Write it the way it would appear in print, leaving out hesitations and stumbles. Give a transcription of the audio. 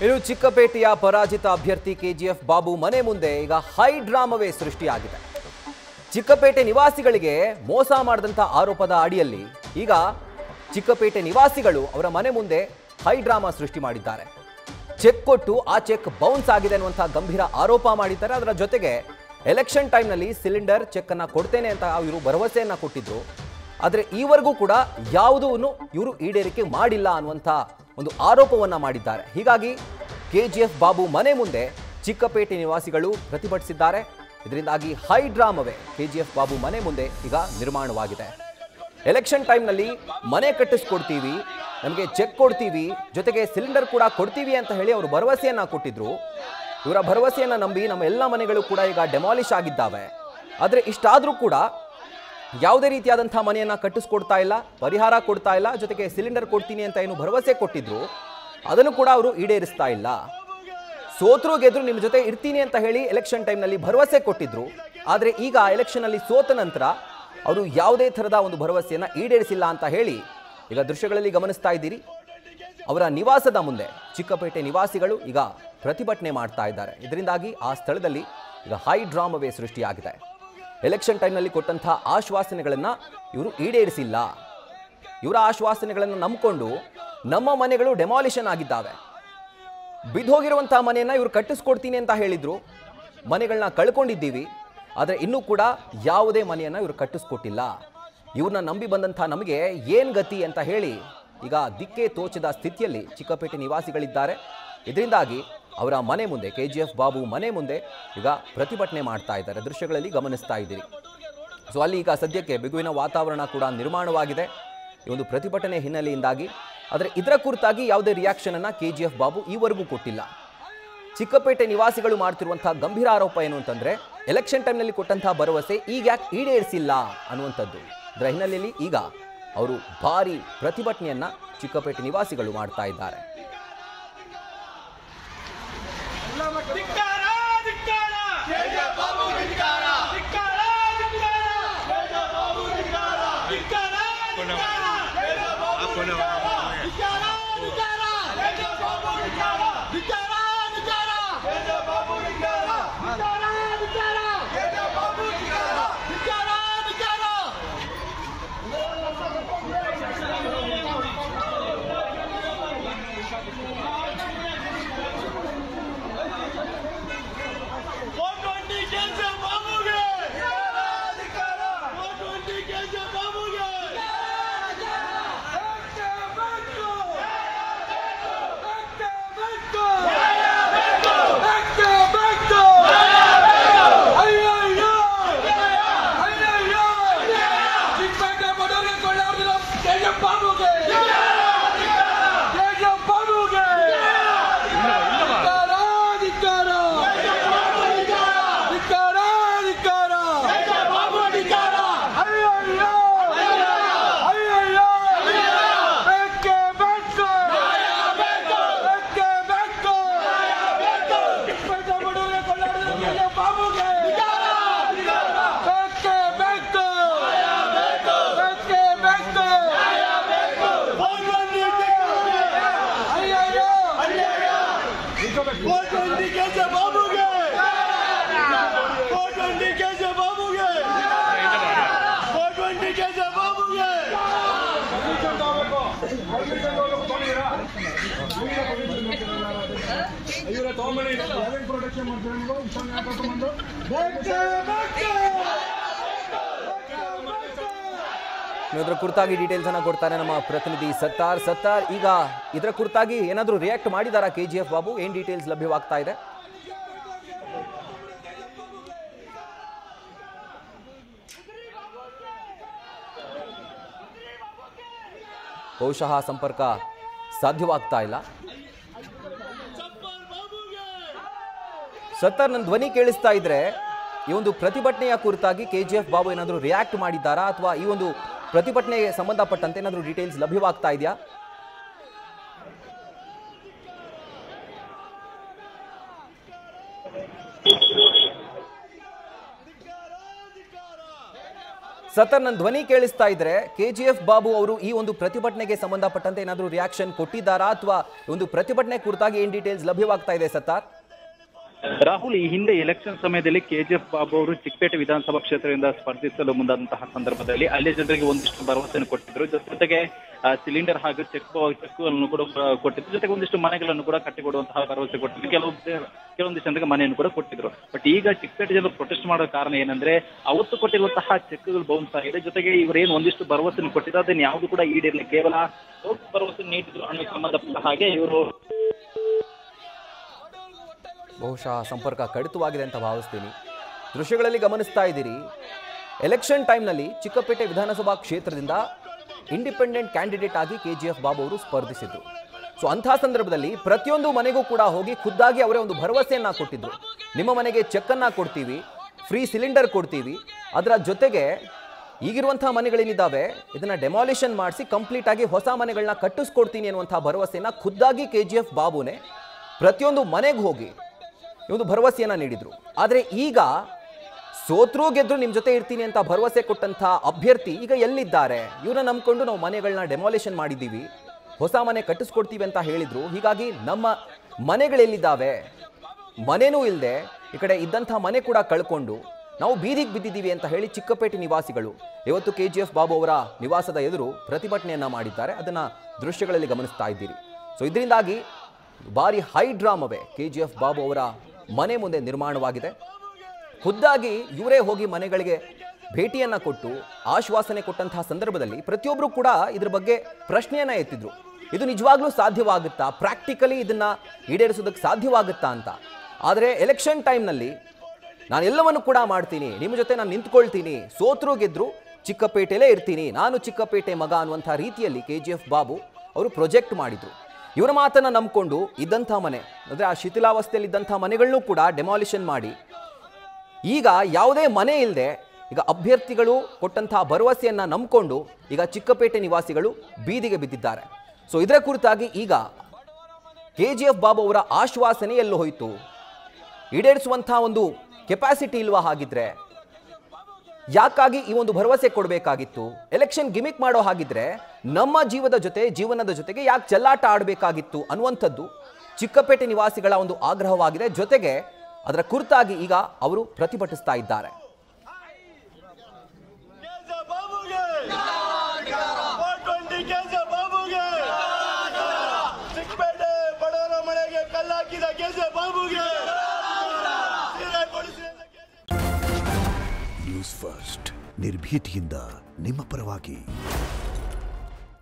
ಇನ್ನು ಚಿಕ್ಕಪೇಟೆಯ ಪರಾಜಿತ ಅಭ್ಯರ್ಥಿ ಕೆಜಿಎಫ್ ಬಾಬು ಮನೆ ಮುಂದೆ ಈಗ ಹೈ ಡ್ರಾಮವೇ ಸೃಷ್ಟಿಯಾಗಿದೆ. ಚಿಕ್ಕಪೇಟೆ ನಿವಾಸಿಗಳಿಗೆ ಮೋಸ ಮಾಡಿದಂಥ ಆರೋಪದ ಅಡಿಯಲ್ಲಿ ಈಗ ಚಿಕ್ಕಪೇಟೆ ನಿವಾಸಿಗಳು ಅವರ ಮನೆ ಮುಂದೆ ಹೈ ಡ್ರಾಮಾ ಸೃಷ್ಟಿ ಮಾಡಿದ್ದಾರೆ. ಚೆಕ್ ಕೊಟ್ಟು ಆ ಚೆಕ್ ಬೌನ್ಸ್ ಆಗಿದೆ ಅನ್ನುವಂಥ ಗಂಭೀರ ಆರೋಪ ಮಾಡಿದ್ದಾರೆ. ಅದರ ಜೊತೆಗೆ ಎಲೆಕ್ಷನ್ ಟೈಮ್ನಲ್ಲಿ ಸಿಲಿಂಡರ್ ಚೆಕ್ ಅನ್ನ ಕೊಡ್ತೇನೆ ಅಂತ ಇವರು ಭರವಸೆಯನ್ನ ಕೊಟ್ಟಿದ್ರು. ಆದರೆ ಈವರೆಗೂ ಕೂಡ ಯಾವುದೂ ಇವರು ಈಡೇರಿಕೆ ಮಾಡಿಲ್ಲ ಅನ್ನುವಂಥ ಒಂದು ಆರೋಪವನ್ನ ಮಾಡಿದ್ದಾರೆ. ಹೀಗಾಗಿ ಕೆಜಿಎಫ್ ಬಾಬು ಮನೆ ಮುಂದೆ ಚಿಕ್ಕಪೇಟೆ ನಿವಾಸಿಗಳು ಪ್ರತಿಭಟಿಸಿದ್ದಾರೆ. ಇದರಿಂದಾಗಿ ಹೈ ಡ್ರಾಮವೇ ಕೆಜಿಎಫ್ ಬಾಬು ಮನೆ ಮುಂದೆ ಈಗ ನಿರ್ಮಾಣವಾಗಿದೆ. ಎಲೆಕ್ಷನ್ ಟೈಮ್ನಲ್ಲಿ ಮನೆ ಕಟ್ಟಿಸ್ಕೊಡ್ತೀವಿ, ನಮಗೆ ಚೆಕ್ ಕೊಡ್ತೀವಿ, ಜೊತೆಗೆ ಸಿಲಿಂಡರ್ ಕೂಡ ಕೊಡ್ತೀವಿ ಅಂತ ಹೇಳಿ ಅವರು ಭರವಸೆಯನ್ನ ಕೊಟ್ಟಿದ್ರು. ಇವರ ಭರವಸೆಯನ್ನ ನಂಬಿ ನಮ್ಮ ಎಲ್ಲ ಮನೆಗಳು ಕೂಡ ಈಗ ಡೆಮಾಲಿಷ್ ಆಗಿದ್ದಾವೆ. ಆದರೆ ಇಷ್ಟಾದರೂ ಕೂಡ ಯಾವುದೇ ರೀತಿಯಾದಂಥ ಮನೆಯನ್ನು ಕಟ್ಟಿಸ್ಕೊಡ್ತಾ ಇಲ್ಲ, ಪರಿಹಾರ ಕೊಡ್ತಾ ಇಲ್ಲ, ಜೊತೆಗೆ ಸಿಲಿಂಡರ್ ಕೊಡ್ತೀನಿ ಅಂತ ಏನು ಭರವಸೆ ಕೊಟ್ಟಿದ್ರು ಅದನ್ನು ಕೂಡ ಅವರು ಈಡೇರಿಸ್ತಾ ಇಲ್ಲ. ಸೋತ್ರು ಗೆದ್ರು ನಿಮ್ಮ ಜೊತೆ ಇರ್ತೀನಿ ಅಂತ ಹೇಳಿ ಎಲೆಕ್ಷನ್ ಟೈಮ್ನಲ್ಲಿ ಭರವಸೆ ಕೊಟ್ಟಿದ್ರು. ಆದರೆ ಈಗ ಎಲೆಕ್ಷನ್ನಲ್ಲಿ ಸೋತ ನಂತರ ಅವರು ಯಾವುದೇ ಥರದ ಒಂದು ಭರವಸೆಯನ್ನು ಈಡೇರಿಸಿಲ್ಲ ಅಂತ ಹೇಳಿ ಈಗ ದೃಶ್ಯಗಳಲ್ಲಿ ಗಮನಿಸ್ತಾ ಇದ್ದೀರಿ. ಅವರ ನಿವಾಸದ ಮುಂದೆ ಚಿಕ್ಕಪೇಟೆ ನಿವಾಸಿಗಳು ಈಗ ಪ್ರತಿಭಟನೆ ಮಾಡ್ತಾ ಇದ್ದಾರೆ. ಇದರಿಂದಾಗಿ ಆ ಸ್ಥಳದಲ್ಲಿ ಈಗ ಹೈ ಡ್ರಾಮವೇ ಸೃಷ್ಟಿಯಾಗಿದೆ. ಎಲೆಕ್ಷನ್ ಟೈಮ್ನಲ್ಲಿ ಕೊಟ್ಟಂಥ ಆಶ್ವಾಸನೆಗಳನ್ನು ಇವರು ಈಡೇರಿಸಿಲ್ಲ. ಇವರ ಆಶ್ವಾಸನೆಗಳನ್ನು ನಂಬಿಕೊಂಡು ನಮ್ಮ ಮನೆಗಳು ಡೆಮಾಲಿಷನ್ ಆಗಿದ್ದಾವೆ. ಬಿದ್ದೋಗಿರುವಂಥ ಮನೆಯನ್ನು ಇವರು ಕಟ್ಟಿಸ್ಕೊಡ್ತೀನಿ ಅಂತ ಹೇಳಿದ್ರು. ಮನೆಗಳನ್ನ ಕಳ್ಕೊಂಡಿದ್ದೀವಿ, ಆದರೆ ಇನ್ನೂ ಕೂಡ ಯಾವುದೇ ಮನೆಯನ್ನು ಇವರು ಕಟ್ಟಿಸ್ಕೊಟ್ಟಿಲ್ಲ. ಇವ್ರನ್ನ ನಂಬಿ ಬಂದಂಥ ನಮಗೆ ಏನು ಗತಿ ಅಂತ ಹೇಳಿ ಈಗ ದಿಕ್ಕೇ ತೋಚದ ಸ್ಥಿತಿಯಲ್ಲಿ ಚಿಕ್ಕಪೇಟೆ ನಿವಾಸಿಗಳಿದ್ದಾರೆ. ಇದರಿಂದಾಗಿ ಅವರ ಮನೆ ಮುಂದೆ ಕೆಜಿಎಫ್ ಬಾಬು ಮನೆ ಮುಂದೆ ಈಗ ಪ್ರತಿಭಟನೆ ಮಾಡ್ತಾ ಇದ್ದಾರೆ. ದೃಶ್ಯಗಳಲ್ಲಿ ಗಮನಿಸ್ತಾ ಇದ್ದೀರಿ. ಸೊ ಅಲ್ಲಿ ಈಗ ಸದ್ಯಕ್ಕೆ ಬಿಗುವಿನ ವಾತಾವರಣ ಕೂಡ ನಿರ್ಮಾಣವಾಗಿದೆ ಈ ಒಂದು ಪ್ರತಿಭಟನೆ ಹಿನ್ನೆಲೆಯಿಂದಾಗಿ. ಆದರೆ ಇದರ ಕುರಿತಾಗಿ ಯಾವುದೇ ರಿಯಾಕ್ಷನ್ ಅನ್ನ ಕೆಜಿಎಫ್ ಬಾಬು ಈವರೆಗೂ ಕೊಟ್ಟಿಲ್ಲ. ಚಿಕ್ಕಪೇಟೆ ನಿವಾಸಿಗಳು ಮಾಡ್ತಿರುವಂಥ ಗಂಭೀರ ಆರೋಪ ಏನು ಅಂತಂದ್ರೆ ಎಲೆಕ್ಷನ್ ಟೈಮ್ನಲ್ಲಿ ಕೊಟ್ಟಂಥ ಭರವಸೆ ಈಗ ಯಾಕೆ ಈಡೇರಿಸಿಲ್ಲ ಅನ್ನುವಂಥದ್ದು. ಇದರ ಹಿನ್ನೆಲೆಯಲ್ಲಿ ಈಗ ಅವರು ಭಾರಿ ಪ್ರತಿಭಟನೆಯನ್ನ ಚಿಕ್ಕಪೇಟೆ ನಿವಾಸಿಗಳು ಮಾಡ್ತಾ ಇದ್ದಾರೆ. ಇದರ ಕುರಿತಾಗಿ ಡೀಟೇಲ್ಸ್ ಅನ್ನ ಕೊಡ್ತಾರೆ ನಮ್ಮ ಪ್ರತಿನಿಧಿ ಸತ್ತಾರ್. ಈಗ ಇದರ ಕುರಿತಾಗಿ ಏನಾದರೂ ರಿಯಾಕ್ಟ್ ಮಾಡಿದಾರಾ ಕೆಜಿಎಫ್ ಬಾಬು? ಏನ್ ಡೀಟೇಲ್ಸ್ ಲಭ್ಯವಾಗ್ತಾ ಇದೆ? ಬಹುಶಃ ಸಂಪರ್ಕ ಸಾಧ್ಯವಾಗ್ತಾ ಇಲ್ಲ. ಸತ್ತಾರ್, ನನ್ನ ಧ್ವನಿ ಕೇಳಿಸ್ತಾ ಇದ್ರೆ ಈ ಒಂದು ಪ್ರತಿಭಟನೆಯ ಕುರಿತಾಗಿ ಕೆಜಿಎಫ್ ಬಾಬು ಏನಾದರೂ ರಿಯಾಕ್ಟ್ ಮಾಡಿದ್ದಾರಾ ಅಥವಾ ಈ ಒಂದು ಪ್ರತಿಭಟನೆಗೆ ಸಂಬಂಧಪಟ್ಟಂತೆ ಏನಾದರೂ ಡೀಟೇಲ್ಸ್ ಲಭ್ಯವಾಗ್ತಾ ಇದೆಯಾ? ಸತರ್ ನನ್ನ ಧ್ವನಿ ಕೇಳಿಸ್ತಾ ಇದ್ರೆ KGF ಬಾಬು ಅವರು ಈ ಒಂದು ಪ್ರತಿಭಟನೆಗೆ ಸಂಬಂಧಪಟ್ಟಂತೆ ಏನಾದರೂ ರಿಯಾಕ್ಷನ್ ಕೊಟ್ಟಿದ್ದಾರಾ ಅಥವಾ ಒಂದು ಪ್ರತಿಭಟನೆ ಕುರಿತಾಗಿ ಏನ್ ಡೀಟೇಲ್ಸ್ ಲಭ್ಯವಾಗ್ತಾ ಇದೆ ಸತ್ತಾರ್? ರಾಹುಲ್, ಈ ಹಿಂದೆ ಎಲೆಕ್ಷನ್ ಸಮಯದಲ್ಲಿ KGF ಬಾಬು ಅವರು ಚಿಕ್ಕಪೇಟೆ ವಿಧಾನಸಭಾ ಕ್ಷೇತ್ರದಿಂದ ಸ್ಪರ್ಧಿಸಲು ಮುಂದಾದಂತಹ ಸಂದರ್ಭದಲ್ಲಿ ಅಲ್ಲಿ ಜನರಿಗೆ ಒಂದಿಷ್ಟು ಭರವಸೆಯನ್ನು ಕೊಟ್ಟಿದ್ರು. ಜೊತೆಗೆ ಸಿಲಿಂಡರ್ ಹಾಗೂ ಚೆಕ್ ಅನ್ನು ಕೂಡ ಕೊಟ್ಟಿದ್ರು. ಜೊತೆಗೆ ಒಂದಿಷ್ಟು ಮನೆಗಳನ್ನು ಕೂಡ ಕಟ್ಟಿಕೊಡುವಂತಹ ಭರವಸೆ ಕೊಟ್ಟಿದ್ರು. ಕೆಲವೊಂದಿಷ್ಟು ಜನರಿಗೆ ಮನೆಯನ್ನು ಕೂಡ ಕೊಟ್ಟಿದ್ರು. ಬಟ್ ಈಗ ಚಿಕ್ಕಪೇಟೆ ಜನರು ಪ್ರೊಟೆಸ್ಟ್ ಮಾಡೋ ಕಾರಣ ಏನಂದ್ರೆ ಅವತ್ತು ಕೊಟ್ಟಿರುವಂತಹ ಚೆಕ್ಗಳು ಬೌನ್ಸ್ ಆಗಿದೆ. ಜೊತೆಗೆ ಇವರೇನು ಒಂದಿಷ್ಟು ಭರವಸೆಯನ್ನು ಕೊಟ್ಟಿದ್ರು ಅದನ್ನ ಯಾವುದು ಕೂಡ ಈಡೇರಲಿ, ಕೇವಲ ಭರವಸೆ ನೀಡಿದ್ರು ಅನ್ನೋ ಸಂಬಂಧಪಟ್ಟ ಹಾಗೆ ಇವರು ಬಹುಶಃ ಸಂಪರ್ಕ ಕಡಿತವಾಗಿದೆ ಅಂತ ಭಾವಿಸ್ತೀನಿ. ದೃಶ್ಯಗಳಲ್ಲಿ ಗಮನಿಸ್ತಾ ಇದ್ದೀರಿ, ಎಲೆಕ್ಷನ್ ಟೈಮ್ನಲ್ಲಿ ಚಿಕ್ಕಪೇಟೆ ವಿಧಾನಸಭಾ ಕ್ಷೇತ್ರದಿಂದ ಇಂಡಿಪೆಂಡೆಂಟ್ ಕ್ಯಾಂಡಿಡೇಟ್ ಆಗಿ KGF ಬಾಬು ಅವರು ಸ್ಪರ್ಧಿಸಿದ್ರು. ಸೊ ಅಂಥ ಸಂದರ್ಭದಲ್ಲಿ ಪ್ರತಿಯೊಂದು ಮನೆಗೂ ಕೂಡ ಹೋಗಿ ಖುದ್ದಾಗಿ ಅವರೇ ಒಂದು ಭರವಸೆಯನ್ನ ಕೊಟ್ಟಿದ್ರು. ನಿಮ್ಮ ಮನೆಗೆ ಚೆಕ್ಕನ್ನು ಕೊಡ್ತೀವಿ, ಫ್ರೀ ಸಿಲಿಂಡರ್ ಕೊಡ್ತೀವಿ, ಅದರ ಜೊತೆಗೆ ಈಗಿರುವಂಥ ಮನೆಗಳೇನಿದ್ದಾವೆ ಇದನ್ನು ಡೆಮಾಲಿಷನ್ ಮಾಡಿಸಿ ಕಂಪ್ಲೀಟ್ ಆಗಿ ಹೊಸ ಮನೆಗಳನ್ನ ಕಟ್ಟಿಸ್ಕೊಡ್ತೀನಿ ಅನ್ನುವಂಥ ಭರವಸೆಯನ್ನು ಖುದ್ದಾಗಿ KGF ಬಾಬುನೇ ಪ್ರತಿಯೊಂದು ಮನೆಗೆ ಹೋಗಿ ಒಂದು ಭರವಸೆಯನ್ನ ನೀಡಿದ್ರು. ಆದರೆ ಈಗ ಸೋತ್ರೂ ಗೆದ್ರು ನಿಮ್ಮ ಜೊತೆ ಇರ್ತೀನಿ ಅಂತ ಭರವಸೆ ಕೊಟ್ಟಂಥ ಅಭ್ಯರ್ಥಿ ಈಗ ಎಲ್ಲಿದ್ದಾರೆ? ಇವ್ರನ್ನ ನಂಬ್ಕೊಂಡು ನಾವು ಮನೆಗಳನ್ನ ಡೆಮಾಲಿಷನ್ ಮಾಡಿದ್ದೀವಿ, ಹೊಸ ಮನೆ ಕಟ್ಟಿಸ್ಕೊಡ್ತೀವಿ ಅಂತ ಹೇಳಿದ್ರು. ಹೀಗಾಗಿ ನಮ್ಮ ಮನೆಗಳೆಲ್ಲಿದ್ದಾವೆ? ಮನೆನೂ ಇಲ್ಲದೆ ಈ ಕಡೆ ಇದ್ದಂಥ ಮನೆ ಕೂಡ ಕಳ್ಕೊಂಡು ನಾವು ಬೀದಿಗೆ ಬಿದ್ದಿದ್ದೀವಿ ಅಂತ ಹೇಳಿ ಚಿಕ್ಕಪೇಟೆ ನಿವಾಸಿಗಳು ಇವತ್ತು KGF ಬಾಬು ಅವರ ನಿವಾಸದ ಎದುರು ಪ್ರತಿಭಟನೆಯನ್ನ ಮಾಡಿದ್ದಾರೆ. ಅದನ್ನ ದೃಶ್ಯಗಳಲ್ಲಿ ಗಮನಿಸ್ತಾ ಇದ್ದೀರಿ. ಸೊ ಇದರಿಂದಾಗಿ ಭಾರಿ ಹೈ ಡ್ರಾಮವೇ KGF ಬಾಬು ಅವರ ಮನೆ ಮುಂದೆ ನಿರ್ಮಾಣವಾಗಿದೆ. ಖುದ್ದಾಗಿ ಇವರೇ ಹೋಗಿ ಮನೆಗಳಿಗೆ ಭೇಟಿಯನ್ನ ಕೊಟ್ಟು ಆಶ್ವಾಸನೆ ಕೊಟ್ಟಂತಹ ಸಂದರ್ಭದಲ್ಲಿ ಪ್ರತಿಯೊಬ್ಬರು ಕೂಡ ಇದ್ರ ಬಗ್ಗೆ ಪ್ರಶ್ನೆಯನ್ನ ಎತ್ತಿದ್ರು. ಇದು ನಿಜವಾಗ್ಲೂ ಸಾಧ್ಯವಾಗುತ್ತಾ? ಪ್ರಾಕ್ಟಿಕಲಿ ಇದನ್ನ ಈಡೇರಿಸೋದಕ್ಕೆ ಸಾಧ್ಯವಾಗುತ್ತಾ ಅಂತ. ಆದರೆ ಎಲೆಕ್ಷನ್ ಟೈಮ್ನಲ್ಲಿ ನಾನು ಎಲ್ಲವನ್ನು ಕೂಡ ಮಾಡ್ತೀನಿ, ನಿಮ್ಮ ಜೊತೆ ನಾನು ನಿಂತ್ಕೊಳ್ತೀನಿ, ಸೋತ್ರು ಗೆದ್ರು ಚಿಕ್ಕಪೇಟೆಲೇ ಇರ್ತೀನಿ, ನಾನು ಚಿಕ್ಕಪೇಟೆ ಮಗ ಅನ್ನುವಂಥ ರೀತಿಯಲ್ಲಿ KGF ಬಾಬು ಅವರು ಪ್ರೊಜೆಕ್ಟ್ ಮಾಡಿದ್ರು. ಇವರ ಮಾತನ್ನು ನಂಬಿಕೊಂಡು ಇದ್ದಂಥ ಮನೆ ಅಂದರೆ ಆ ಶಿಥಿಲಾವಸ್ಥೆಯಲ್ಲಿ ಇದ್ದಂಥ ಮನೆಗಳನ್ನೂ ಕೂಡ ಡೆಮಾಲಿಷನ್ ಮಾಡಿ ಈಗ ಯಾವುದೇ ಮನೆ ಇಲ್ಲದೆ ಈಗ ಅಭ್ಯರ್ಥಿಗಳು ಕೊಟ್ಟಂಥ ಭರವಸೆಯನ್ನು ನಂಬಿಕೊಂಡು ಈಗ ಚಿಕ್ಕಪೇಟೆ ನಿವಾಸಿಗಳು ಬೀದಿಗೆ ಬಿದ್ದಿದ್ದಾರೆ. ಸೊ ಇದರ ಕುರಿತಾಗಿ ಈಗ KGF ಬಾಬು ಅವರ ಆಶ್ವಾಸನೆ ಎಲ್ಲೂ ಹೋಯಿತು? ಈಡೇರಿಸುವಂಥ ಒಂದು ಕೆಪಾಸಿಟಿ ಇಲ್ವಾ? ಹಾಗಿದ್ರೆ ಯಾಕಾಗಿ ಈ ಒಂದು ಭರವಸೆ ಕೊಡಬೇಕಾಗಿತ್ತು? ಎಲೆಕ್ಷನ್ ಗಿಮಿಕ್ ಮಾಡೋ ಹಾಗಿದ್ರೆ ನಮ್ಮ ಜೀವನದ ಜೊತೆಗೆ ಯಾಕೆ ಚೆಲ್ಲಾಟ ಆಡಬೇಕಾಗಿತ್ತು ಅನ್ನುವಂಥದ್ದು ಚಿಕ್ಕಪೇಟೆ ನಿವಾಸಿಗಳ ಒಂದು ಆಗ್ರಹವಾಗಿದೆ. ಜೊತೆಗೆ ಅದರ ಕುರಿತಾಗಿ ಈಗ ಅವರು ಪ್ರತಿಭಟಿಸ್ತಾ ಇದ್ದಾರೆ. ನ್ಯೂಸ್ ಫಸ್ಟ್ ನಿರ್ಭೀತಿಯಿಂದ ನಿಮ್ಮ ಪರವಾಗಿ.